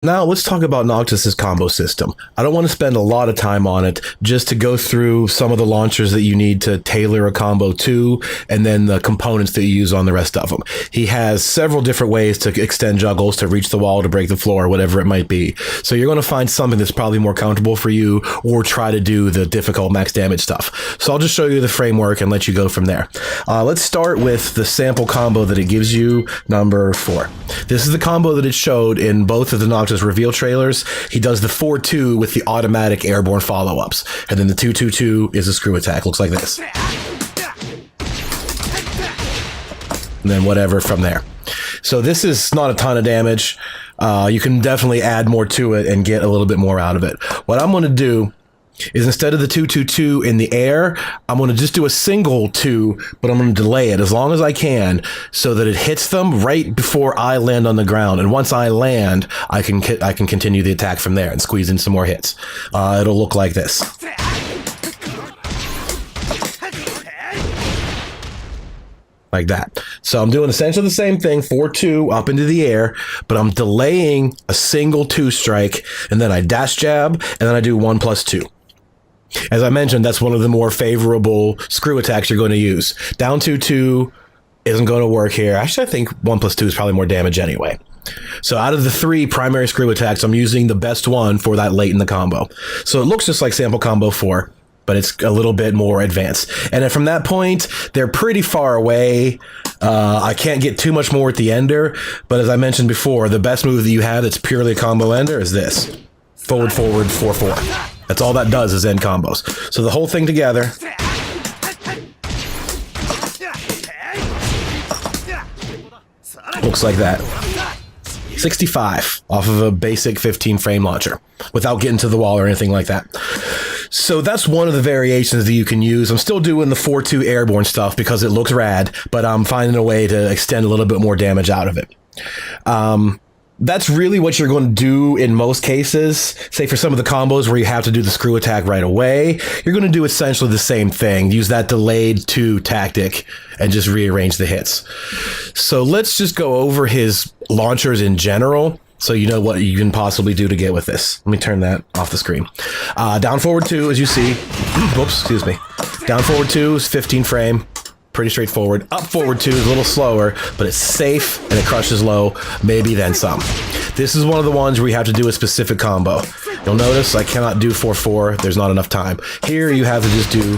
Now let's talk about Noctis's combo system. I don't want to spend a lot of time on it, just to go through some of the launchers that you need to tailor a combo to, and then the components that you use on the rest of them. He has several different ways to extend juggles, to reach the wall, to break the floor, whatever it might be. So you're going to find something that's probably more comfortable for you, or try to do the difficult max damage stuff. So I'll just show you the framework and let you go from there. Let's start with the sample combo that it gives you, number 4. This is the combo that it showed in both of the Noctis reveal trailers. He does the 4-2 with the automatic airborne follow-ups, and then the 2-2-2 is a screw attack. Looks like this. And then whatever from there. So this is not a ton of damage. You can definitely add more to it and get a little bit more out of it. What I'm going to do is, instead of the 2-2-2 in the air, I'm going to just do a single 2, but I'm going to delay it as long as I can so that it hits them right before I land on the ground. And once I land, I can continue the attack from there and squeeze in some more hits. It'll look like this. Like that. So I'm doing essentially the same thing, 4-2 up into the air, but I'm delaying a single 2 strike, and then I dash jab, and then I do 1+2. As I mentioned, that's one of the more favorable screw attacks you're going to use. Down 2-2 isn't going to work here. Actually, I think 1+2 is probably more damage anyway. So out of the 3 primary screw attacks, I'm using the best one for that late in the combo. So it looks just like sample combo 4, but it's a little bit more advanced. And then from that point, they're pretty far away. I can't get too much more at the ender, but as I mentioned before, the best move that you have that's purely a combo ender is this. Forward, forward, 4-4. That's all that does, is end combos. So the whole thing together. Looks like that. 65 off of a basic 15 frame launcher without getting to the wall or anything like that. So that's one of the variations that you can use. I'm still doing the 4-2 airborne stuff because it looks rad, but I'm finding a way to extend a little bit more damage out of it. That's really what you're going to do in most cases. Say for some of the combos where you have to do the screw attack right away, you're going to do essentially the same thing. Use that delayed 2 tactic and just rearrange the hits. So let's just go over his launchers in general, so you know what you can possibly do to get with this. Let me turn that off the screen. Down forward 2, as you see. Whoops, excuse me. Down forward 2 is 15 frame. Pretty straightforward. Up forward 2 is a little slower, but it's safe and it crushes low, maybe then some. This is one of the ones where you have to do a specific combo. You'll notice I cannot do 4-4. There's not enough time. Here you have to just do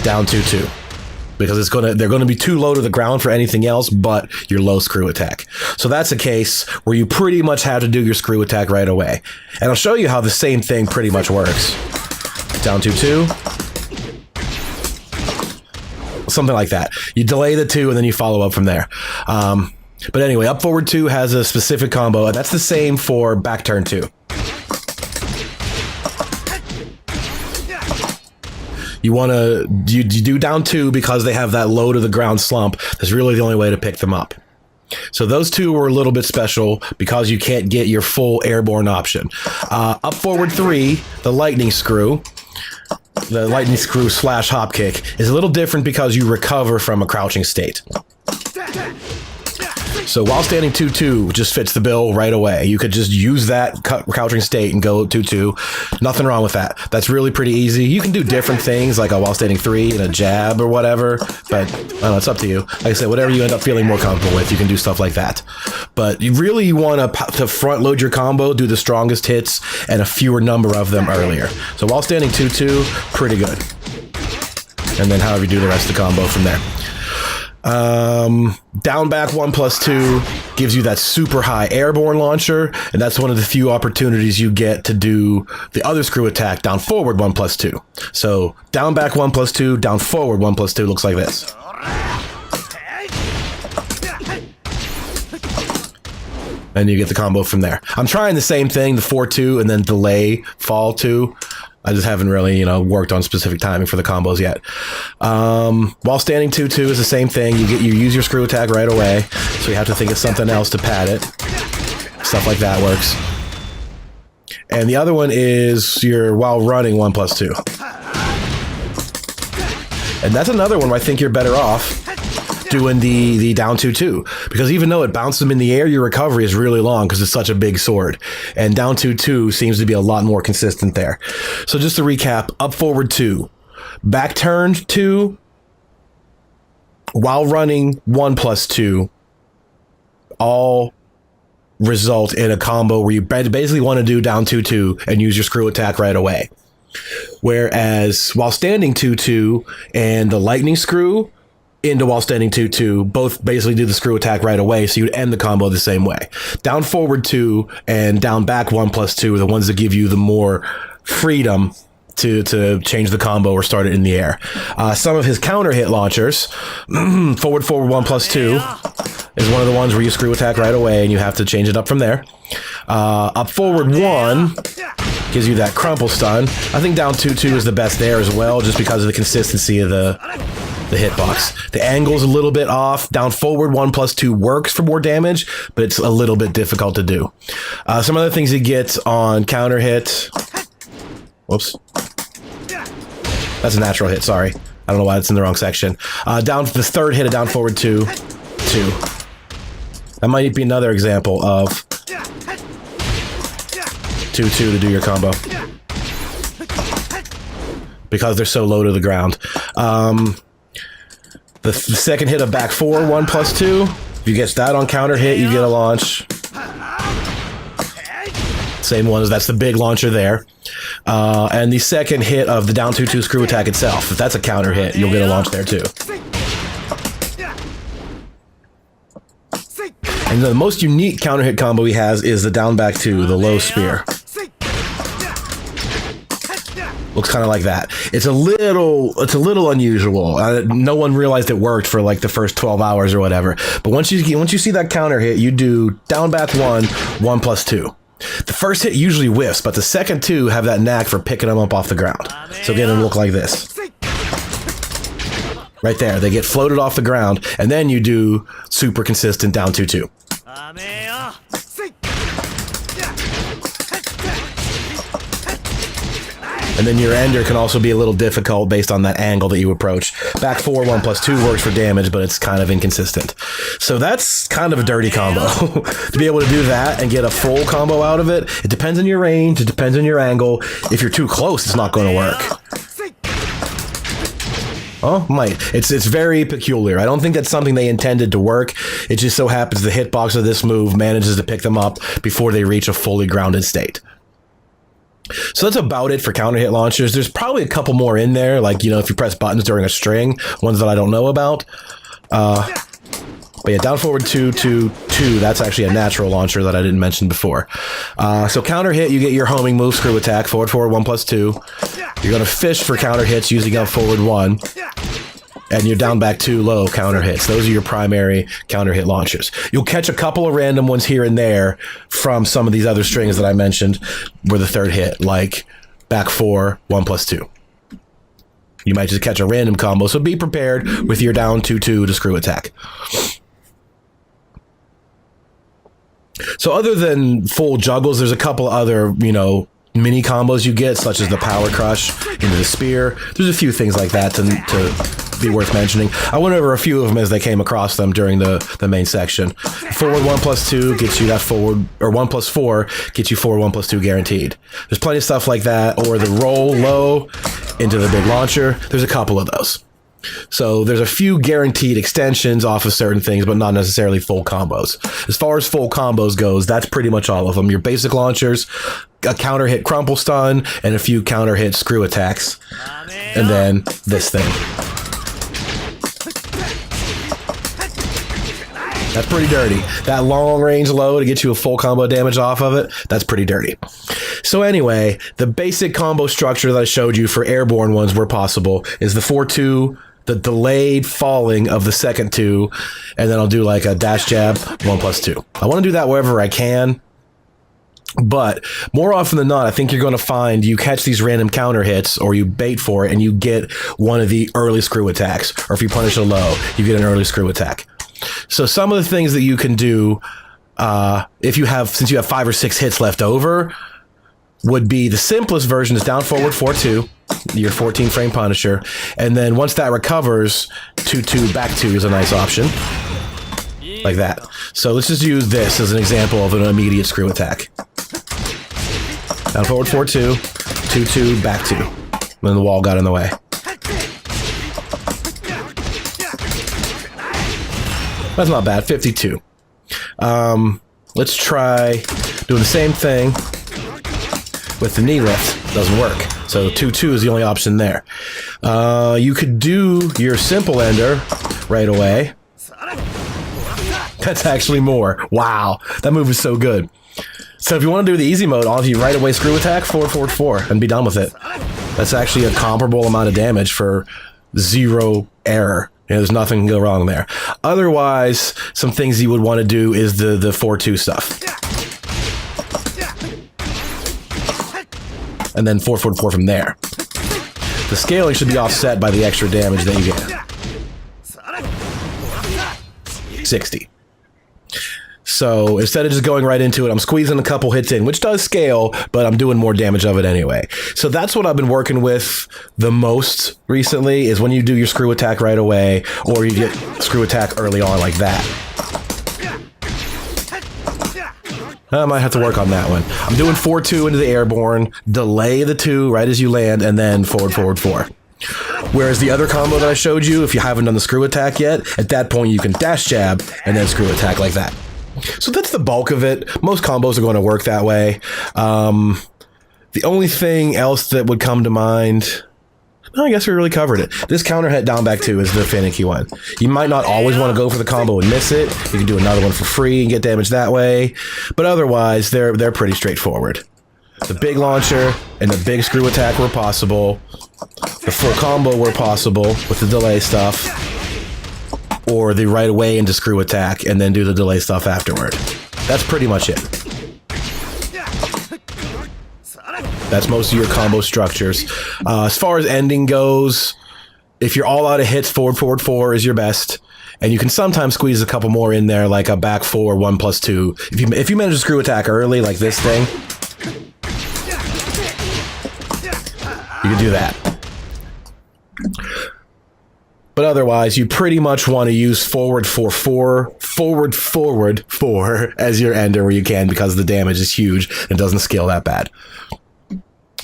down 2-2. Because they're gonna be too low to the ground for anything else but your low screw attack. So that's a case where you pretty much have to do your screw attack right away. And I'll show you how the same thing pretty much works. Down 2-2. Something like that. You delay the 2 and then you follow up from there. But anyway, up forward 2 has a specific combo, and that's the same for back turn 2. You do down 2 because they have that low to the ground slump. That's really the only way to pick them up. So those 2 were a little bit special because you can't get your full airborne option. Up forward 3, the lightning screw. The lightning screw / hop kick is a little different because you recover from a crouching state. So while standing 2-2 just fits the bill right away. You could just use that crouching state and go 2-2. Nothing wrong with that. That's really pretty easy. You can do different things like a while standing 3 and a jab or whatever, but I don't know, it's up to you. Like I said, whatever you end up feeling more comfortable with, you can do stuff like that. But you really want to front load your combo, do the strongest hits and a fewer number of them earlier. So while standing 2-2, pretty good. And then however you do the rest of the combo from there. Down back 1+2 gives you that super high airborne launcher, and that's one of the few opportunities you get to do the other screw attack down forward 1+2. So down back 1+2, down forward 1+2 looks like this. And you get the combo from there. I'm trying the same thing, the 4-2 and then delay fall 2. I just haven't really, worked on specific timing for the combos yet. While standing 2-2 is the same thing. You use your screw attack right away, so you have to think of something else to pad it. Stuff like that works. And the other one is your while running 1+2. And that's another one where I think you're better off doing the down 2-2, because even though it bounces them in the air, your recovery is really long because it's such a big sword, and down 2-2 seems to be a lot more consistent there. So just to recap, up forward 2, back turned 2, while running 1+2, all result in a combo where you basically want to do down 2-2 and use your screw attack right away. Whereas while standing 2-2 and the lightning screw into while standing 2-2 both basically do the screw attack right away, so you'd end the combo the same way. Down forward 2 and down back 1+2 are the ones that give you the more freedom to change the combo or start it in the air. Some of his counter hit launchers, forward 1+2 is one of the ones where you screw attack right away and you have to change it up from there. Up forward 1 gives you that crumple stun. I think down 2-2 is the best there as well, just because of the consistency of the hitbox. The angle's a little bit off. Down forward 1+2 works for more damage, but it's a little bit difficult to do. Some other things you get on counter hit. Whoops. That's a natural hit, sorry. I don't know why it's in the wrong section. Down the third hit of down forward 2. That might be another example of 2-2 to do your combo, because they're so low to the ground. The second hit of back 4, 1+2. If you get that on counter hit, you get a launch. Same one, that's the big launcher there. And the second hit of the down 2-2 screw attack itself, if that's a counter hit, you'll get a launch there too. And the most unique counter hit combo he has is the down back 2, the low spear. Looks kind of like that. It's a little unusual. No one realized it worked for like the first 12 hours or whatever. But once you see that counter hit, you do down back 1, 1+2. The first hit usually whiffs, but the second 2 have that knack for picking them up off the ground. So get them to look like this. Right there, they get floated off the ground, and then you do super consistent down 2-2. And then your ender can also be a little difficult based on that angle that you approach. Back 4, 1+2 works for damage, but it's kind of inconsistent. So that's kind of a dirty combo. To be able to do that and get a full combo out of it, it depends on your range, it depends on your angle. If you're too close, it's not going to work. Oh, might. It's very peculiar. I don't think that's something they intended to work. It just so happens the hitbox of this move manages to pick them up before they reach a fully grounded state. So that's about it for counter hit launchers. There's probably a couple more in there, like, you know, if you press buttons during a string, ones that I don't know about. But yeah, down forward 2-2, that's actually a natural launcher that I didn't mention before. So counter hit, you get your homing move, screw attack, forward 1+2. You're going to fish for counter hits using up forward 1. And you're down back 2 low counter hits. Those are your primary counter hit launchers. You'll catch a couple of random ones here and there from some of these other strings that I mentioned were the third hit, like back 4, 1+2. You might just catch a random combo, so be prepared with your down 2-2 to screw attack. So other than full juggles, there's a couple other, you know, mini combos you get, such as the power crush into the spear. There's a few things like that to be worth mentioning. I went over a few of them as they came across them during the main section. Forward 1+2 gets you that forward, or 1+4 gets you forward 1+2 guaranteed. There's plenty of stuff like that, or the roll low into the big launcher. There's a couple of those. So there's a few guaranteed extensions off of certain things, but not necessarily full combos. As far as full combos goes, that's pretty much all of them. Your basic launchers, a counter hit crumple stun, and a few counter hit screw attacks. And then this thing. That's pretty dirty. That long range low to get you a full combo damage off of it, that's pretty dirty. So anyway, the basic combo structure that I showed you for airborne ones where possible is the 4-2, the delayed falling of the second 2, and then I'll do like a dash jab 1+2. I want to do that wherever I can, but more often than not, I think you're going to find you catch these random counter hits or you bait for it and you get one of the early screw attacks, or if you punish a low, you get an early screw attack. So some of the things that you can do, since you have 5 or 6 hits left over, would be the simplest version is down forward 4-2. your 14 frame Punisher, and then once that recovers, 2-2 back 2 is a nice option. Like that. So let's just use this as an example of an immediate screw attack. Down forward 4-2, 2-2, back 2. And then the wall got in the way. That's not bad, 52. Let's try doing the same thing with the knee lift. Doesn't work. So 2-2 is the only option there. You could do your simple ender right away. That's actually more. Wow, that move is so good. So if you want to do the easy mode, on you right away screw attack, forward, forward, 4, and be done with it. That's actually a comparable amount of damage for 0 error. You know, there's nothing can go wrong there. Otherwise, some things you would want to do is the 4-2 stuff. And then 4, forward, 4 from there. The scaling should be offset by the extra damage that you get. 60. So instead of just going right into it, I'm squeezing a couple hits in, which does scale, but I'm doing more damage of it anyway. So that's what I've been working with the most recently, is when you do your screw attack right away, or you get screw attack early on like that. I might have to work on that one. I'm doing 4-2 into the airborne, delay the 2 right as you land, and then forward, forward, 4. Whereas the other combo that I showed you, if you haven't done the screw attack yet, at that point you can dash jab and then screw attack like that. So that's the bulk of it. Most combos are going to work that way. The only thing else that would come to mind... I guess we really covered it. This counter hit down back 2 is the finicky one. You might not always want to go for the combo and miss it. You can do another one for free and get damage that way. But otherwise, they're pretty straightforward. The big launcher and the big screw attack were possible. The full combo were possible with the delay stuff. Or the right away into screw attack and then do the delay stuff afterward. That's pretty much it. That's most of your combo structures. As far as ending goes, if you're all out of hits, forward, forward, 4 is your best. And you can sometimes squeeze a couple more in there, like a back 4, 1+2. If you manage to screw attack early, like this thing, you can do that. But otherwise, you pretty much want to use forward 4-4, forward 4 as your ender where you can, because the damage is huge and doesn't scale that bad.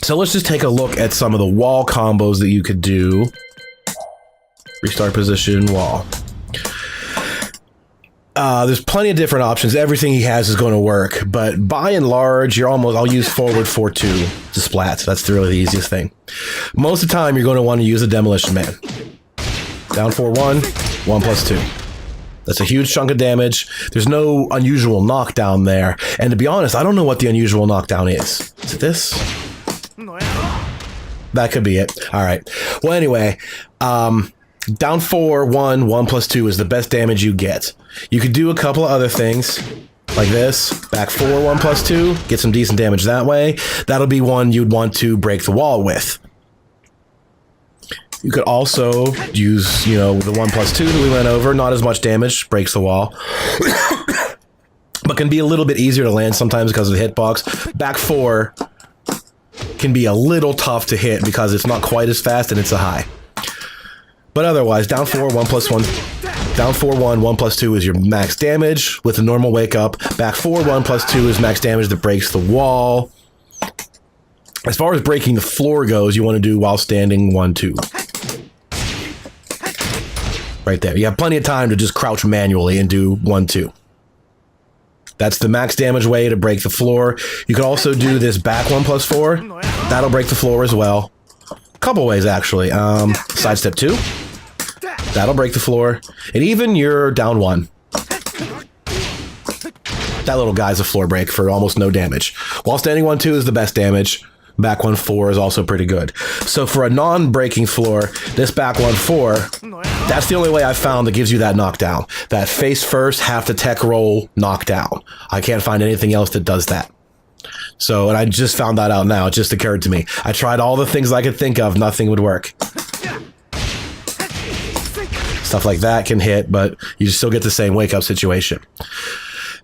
So let's just take a look at some of the wall combos that you could do. Restart position, wall. There's plenty of different options. Everything he has is going to work, but by and large, I'll use forward 4-2 to splat. That's really the easiest thing. Most of the time, you're going to want to use a Demolition Man. Down 4-1, 1+2. That's a huge chunk of damage. There's no unusual knockdown there. And to be honest, I don't know what the unusual knockdown is. Is it this? That could be it. All right. Well, anyway, down 4-1, 1+2 is the best damage you get. You could do a couple of other things, like this. Back 4, 1+2, get some decent damage that way. That'll be one you'd want to break the wall with. You could also use, the 1+2 that we went over. Not as much damage, breaks the wall. But can be a little bit easier to land sometimes because of the hitbox. Back 4 can be a little tough to hit because it's not quite as fast and it's a high. But otherwise, down 4, 1+1. Down 4-1, 1+2 is your max damage with a normal wake up. Back 4, 1+2 is max damage that breaks the wall. As far as breaking the floor goes, you want to do while standing 1-2. Right there. You have plenty of time to just crouch manually and do 1-2. That's the max damage way to break the floor. You could also do this back 1+4. That'll break the floor as well. A couple ways, actually. Sidestep 2. That'll break the floor. And even your down 1. That little guy's a floor break for almost no damage. While standing 1-2 is the best damage. Back 1-4 is also pretty good. So for a non-breaking floor, this back 1-4, that's the only way I've found that gives you that knockdown. That face first, half the tech roll knockdown. I can't find anything else that does that. So, and I just found that out now. It just occurred to me. I tried all the things I could think of. Nothing would work. Stuff like that can hit, but you still get the same wake-up situation.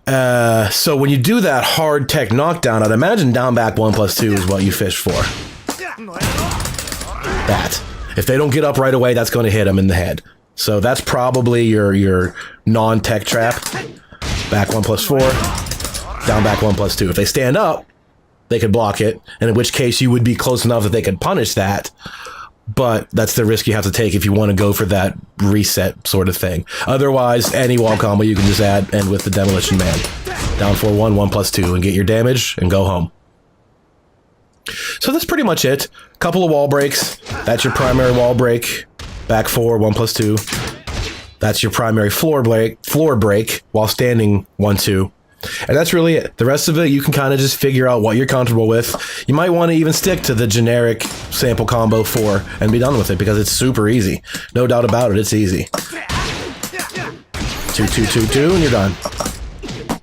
So when you do that hard tech knockdown, I'd imagine down back 1+2 is what you fish for. that. If they don't get up right away, that's going to hit them in the head. So that's probably your non-tech trap. Back 1+4, down back 1+2. If they stand up, they could block it, and in which case you would be close enough that they could punish that. But that's the risk you have to take if you want to go for that reset sort of thing. Otherwise, any wall combo you can just end with the Demolition Man. Down 4-1, 1+2, and get your damage and go home. So that's pretty much it. Couple of wall breaks. That's your primary wall break. Back 4, 1+2. That's your primary floor break while standing 1-2. And that's really it. The rest of it, you can kind of just figure out what you're comfortable with. You might want to even stick to the generic sample combo 4 and be done with it because it's super easy. No doubt about it, it's easy. 2, 2, 2, 2, and you're done.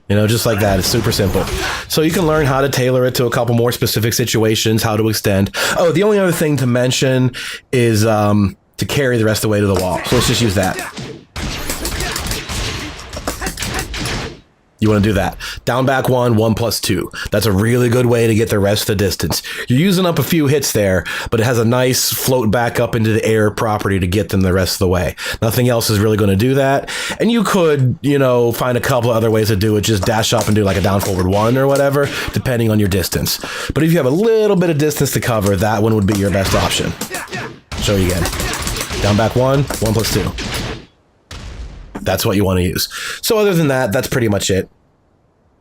You know, just like that. It's super simple. So you can learn how to tailor it to a couple more specific situations, how to extend. Oh, the only other thing to mention is to carry the rest of the way to the wall. So let's just use that. You want to do that. Down back 1, 1+2. That's a really good way to get the rest of the distance. You're using up a few hits there, but it has a nice float back up into the air property to get them the rest of the way. Nothing else is really going to do that. And you could, you know, find a couple other ways to do it. Just dash up and do like a down forward 1 or whatever, depending on your distance. But if you have a little bit of distance to cover, that one would be your best option. Show you again. Down back 1, 1+2. That's what you want to use. So other than that, that's pretty much it.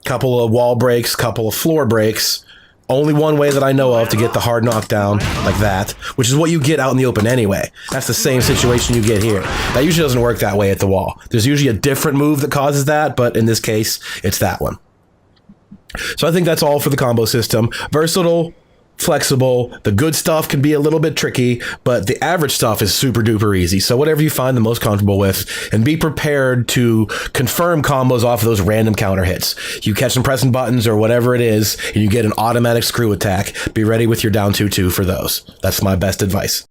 Couple of wall breaks, couple of floor breaks. Only one way that I know of to get the hard knockdown like that, which is what you get out in the open anyway. That's the same situation you get here. That usually doesn't work that way at the wall. There's usually a different move that causes that, but in this case, it's that one. So I think that's all for the combo system. Versatile, flexible. The good stuff can be a little bit tricky, but the average stuff is super duper easy. So whatever you find the most comfortable with, and be prepared to confirm combos off of those random counter hits. You catch them pressing buttons or whatever it is, and you get an automatic screw attack. Be ready with your down 2-2 for those. That's my best advice.